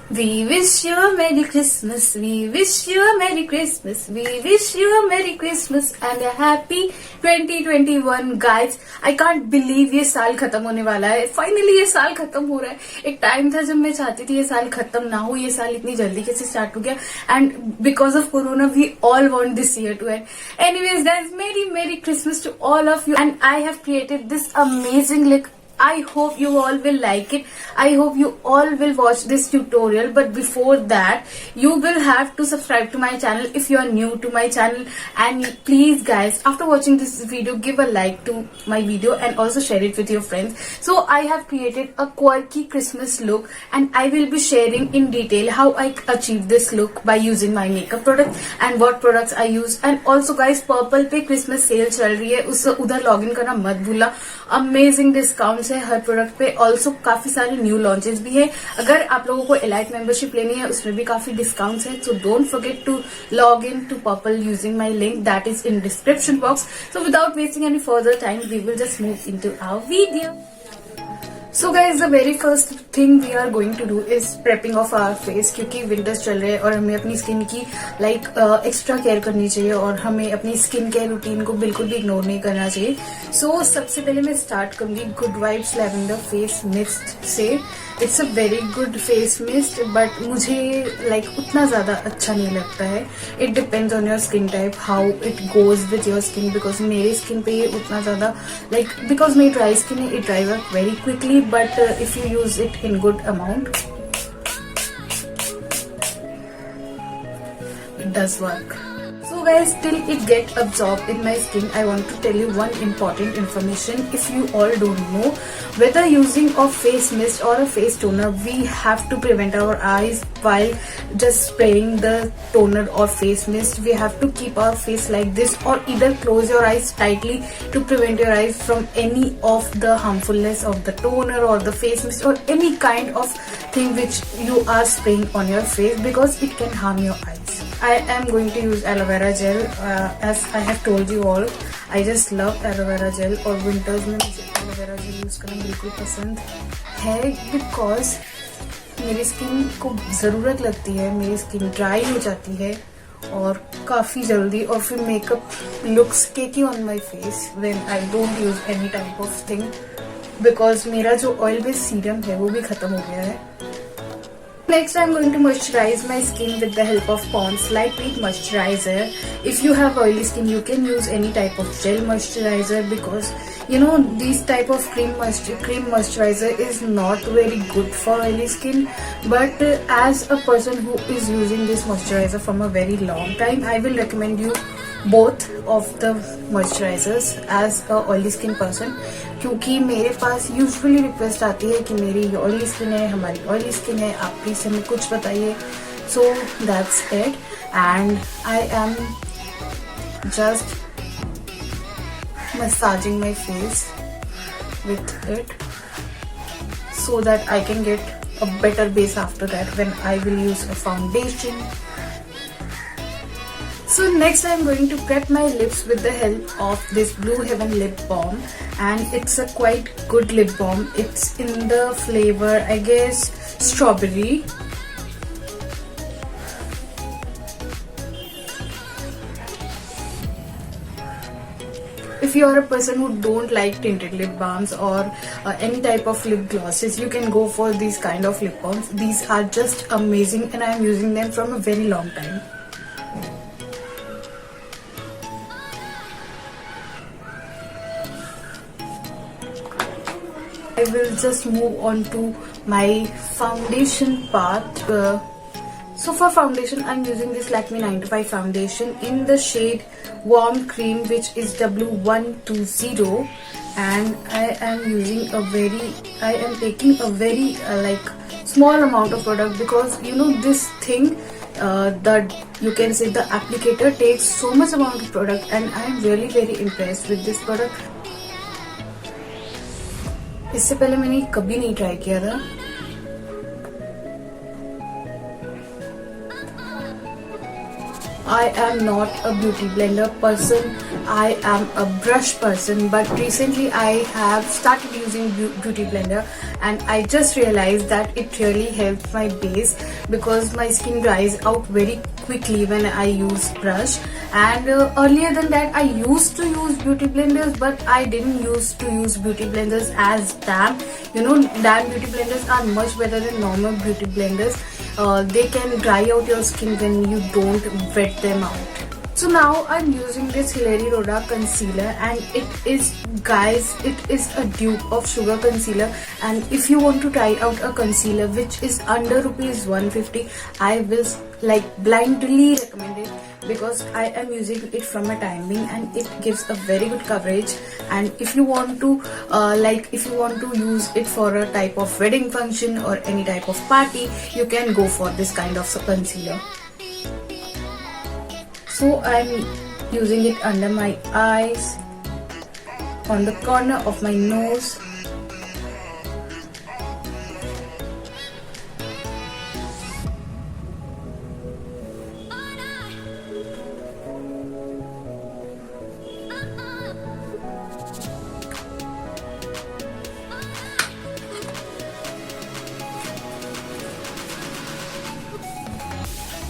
We wish you a Merry Christmas. We wish you a Merry Christmas. We wish you a Merry Christmas and a Happy 2021 guys. I can't believe ये साल खत्म होने वाला है. Finally ये साल खत्म हो रहा है. एक टाइम था जब मैं चाहती थी ये साल खत्म ना हो. ये साल इतनी जल्दी कैसे स्टार्ट हो गया. And because of Corona we all want this year to end. Anyways guys, Merry Christmas to all of you. And I have created this amazing look. I hope you all will like it. I hope you all will watch this tutorial. But before that, you will have to subscribe to my channel if you are new to my channel. And please guys, after watching this video, give a like to my video and also share it with your friends. So I have created a quirky Christmas look and I will be sharing in detail how I achieved this look by using my makeup products and what products I use. And also guys, Purple पे Christmas sale चल रही है, उससे उधर login करना मत भूलना. Amazing discounts है हर प्रोडक्ट पे. ऑल्सो काफी सारे न्यू लॉन्चेस भी है. अगर आप लोगों को एलाइट मेंबरशिप लेनी है उसमें भी काफी डिस्काउंट्स है. So don't forget to log in to Purplle using my link that is in description box. So without wasting any further time we will just move into our video. So guys, the very first thing we are going to do is prepping of our face क्योंकि winters चल रहे हैं और हमें अपनी skin की extra care करनी चाहिए और हमें अपनी स्किन केयर रूटीन को बिल्कुल भी इग्नोर नहीं करना चाहिए. So सबसे पहले मैं स्टार्ट करूंगी good vibes lavender face mist से. It's a very good face mist but मुझे उतना ज्यादा अच्छा नहीं लगता है. It depends on your skin type how it goes with your skin. Because मेरे स्किन पे ये उतना ज्यादा बिकॉज मेरी ड्राई स्किन है, it dry work very quickly. But if you use it in good amount, it does work. So guys, till it get absorbed in my skin, I want to tell you one important information. If you all don't know, whether using a face mist or a face toner, we have to prevent our eyes while just spraying the toner or face mist. We have to keep our face like this or either close your eyes tightly to prevent your eyes from any of the harmfulness of the toner or the face mist or any kind of thing which you are spraying on your face because it can harm your eyes. I am going to use aloe vera gel as I have told you all. I just love aloe vera gel और winters में मुझे aloe vera gel use करना बिल्कुल पसंद है because मेरी skin को ज़रूरत लगती है. मेरी स्किन ड्राई हो जाती है और काफ़ी जल्दी और फिर makeup looks cakey on my face when I don't use any type of thing because मेरा जो ऑयल बेस्ड सीरम है वो भी ख़त्म हो गया है. Next, I'm going to moisturize my skin with the help of Pond's Lightweight Moisturizer. If you have oily skin, you can use any type of gel moisturizer because you know this type of cream moisturizer is not very good for oily skin. But as a person who is using this moisturizer from a very long time, I will recommend you both of the moisturizers as a oily skin person क्योंकि मेरे पास usually request आती है कि मेरी oily skin है, हमारी oily skin है, आप प्लीज हमें कुछ बताइए. So that's it and I am just massaging my face with it so that I can get a better base after that when I will use a foundation. So next I am going to prep my lips with the help of this Blue Heaven lip balm and it's a quite good lip balm. It's in the flavor I guess strawberry. If you are a person who don't like tinted lip balms or any type of lip glosses, you can go for these kind of lip balms. These are just amazing and I am using them from a very long time. I will just move on to my foundation part. So for foundation, I'm using this Lakme 9 to 5 foundation in the shade Warm Cream, which is W120, and I am taking a very small amount of product because you know this thing that you can say the applicator takes so much amount of product and I am really very impressed with this product. इससे पहले मैंने कभी नहीं try किया था. I am not a beauty blender person. I am a brush person, but recently I have started using beauty blender, and I just realized that it really helps my base because my skin dries out very quickly when I use brush. And earlier than that I used to use beauty blenders, but I didn't used to use beauty blenders as damp. Damp beauty blenders are much better than normal beauty blenders. They can dry out your skin when you don't wet them out. So now I'm using this Hilary Rhoda concealer, and it is a dupe of Sugar concealer. And if you want to try out a concealer which is under ₹150, I will blindly recommend it because I am using it from a time being, and it gives a very good coverage. And if you want to use it for a type of wedding function or any type of party, you can go for this kind of concealer. So I'm using it under my eyes, on the corner of my nose,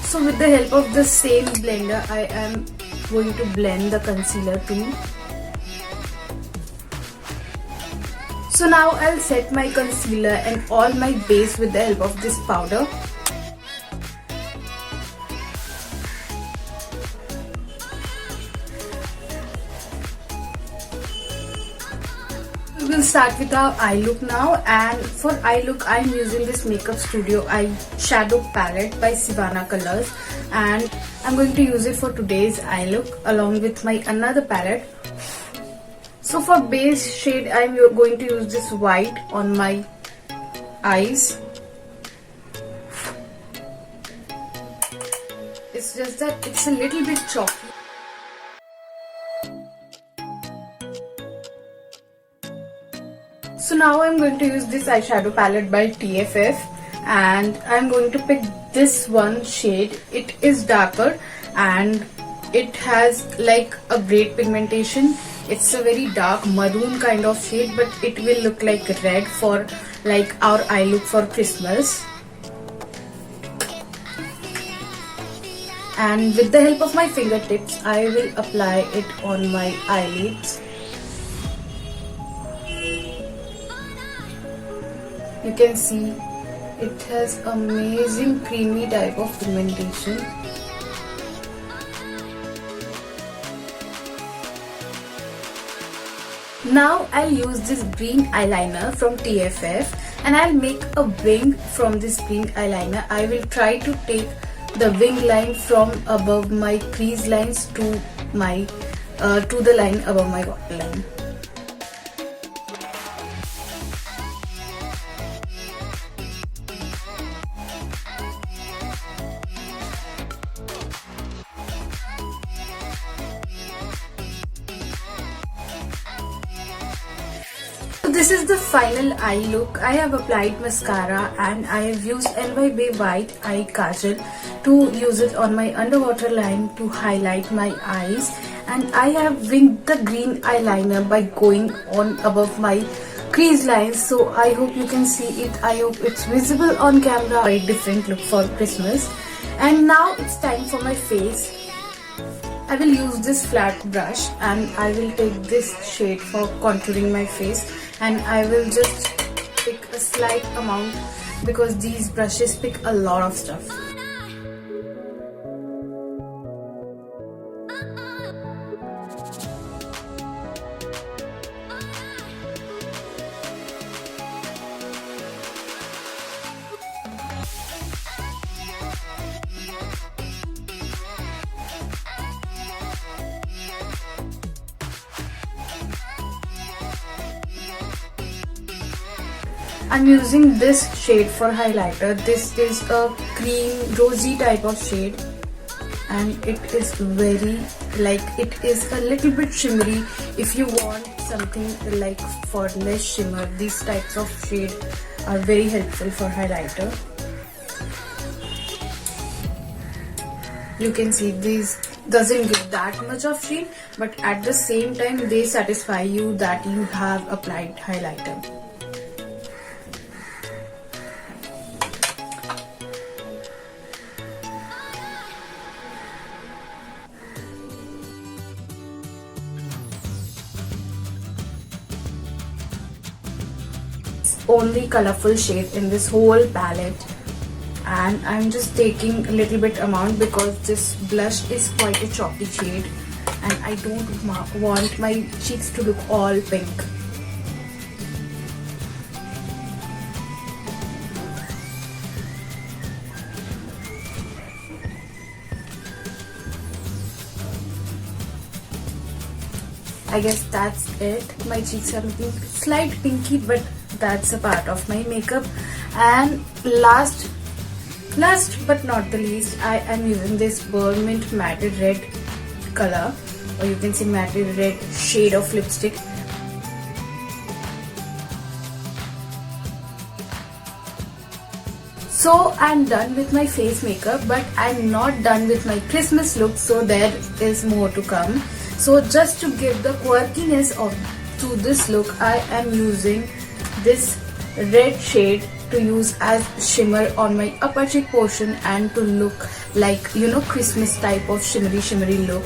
so with the help of the same blender, I am going to blend the concealer too. So now I'll set my concealer and all my base with the help of this powder. We will start with our eye look now, and for eye look I'm using this Makeup Studio eye shadow palette by Sivana Colors, and I'm going to use it for today's eye look along with my another palette. So for base shade I'm going to use this white on my eyes. It's just that it's a little bit chalky. So now I'm going to use this eyeshadow palette by TFF, and I'm going to pick this one shade. It is darker and it has like a great pigmentation. It's a very dark maroon kind of shade, but it will look like red for like our eye look for Christmas. And with the help of my fingertips, I will apply it on my eyelids. You can see it has amazing creamy type of pigmentation. Now I'll use this green eyeliner from TFF, and I'll make a wing from this green eyeliner. I will try to take the wing line from above my crease lines to the line above my waterline. This is the final eye look. I have applied mascara and I have used NYB White Eye Kajal to use it on my underwater line to highlight my eyes, and I have winged the green eyeliner by going on above my crease lines. So I hope you can see it. I hope it's visible on camera. A different look for Christmas. And now it's time for my face. I will use this flat brush and I will take this shade for contouring my face, and I will just pick a slight amount because these brushes pick a lot of stuff. I'm using this shade for highlighter. This is a cream rosy type of shade, and it is very it is a little bit shimmery. If you want something like for less shimmer, these types of shade are very helpful for highlighter. You can see these doesn't give that much of sheen, but at the same time they satisfy you that you have applied highlighter. Only colorful shade in this whole palette, and I'm just taking a little bit amount because this blush is quite a chalky shade and I don't want my cheeks to look all pink. I guess that's it. My cheeks are looking slight pinky, but that's a part of my makeup. And last but not the least, I am using this Burnt Matte Red color, or you can say matte red shade of lipstick. So I'm done with my face makeup, but I'm not done with my Christmas look, so there is more to come. So just to give the quirkiness to this look, I am using this red shade to use as shimmer on my upper cheek portion and to look like, Christmas type of shimmery look.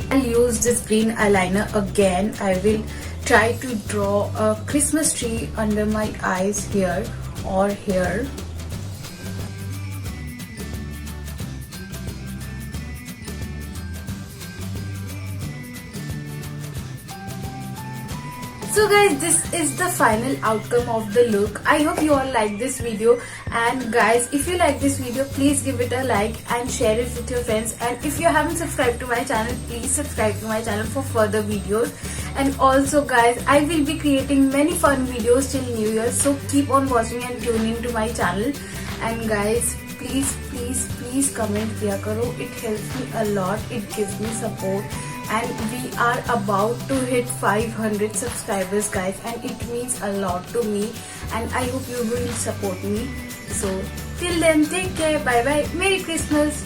I'll use this green eyeliner again. I will try to draw a Christmas tree under my eyes here or here. So guys, this is the final outcome of the look. I hope you all like this video, and guys, if you like this video, please give it a like and share it with your friends. And if you haven't subscribed to my channel, please subscribe to my channel for further videos. And also guys, I will be creating many fun videos till New Year, so keep on watching and tune in to my channel. And guys, please comment kiya karo. It helps me a lot. It gives me support. And we are about to hit 500 subscribers, guys, and it means a lot to me, and I hope you will support me. So till then, take care, bye bye, Merry Christmas.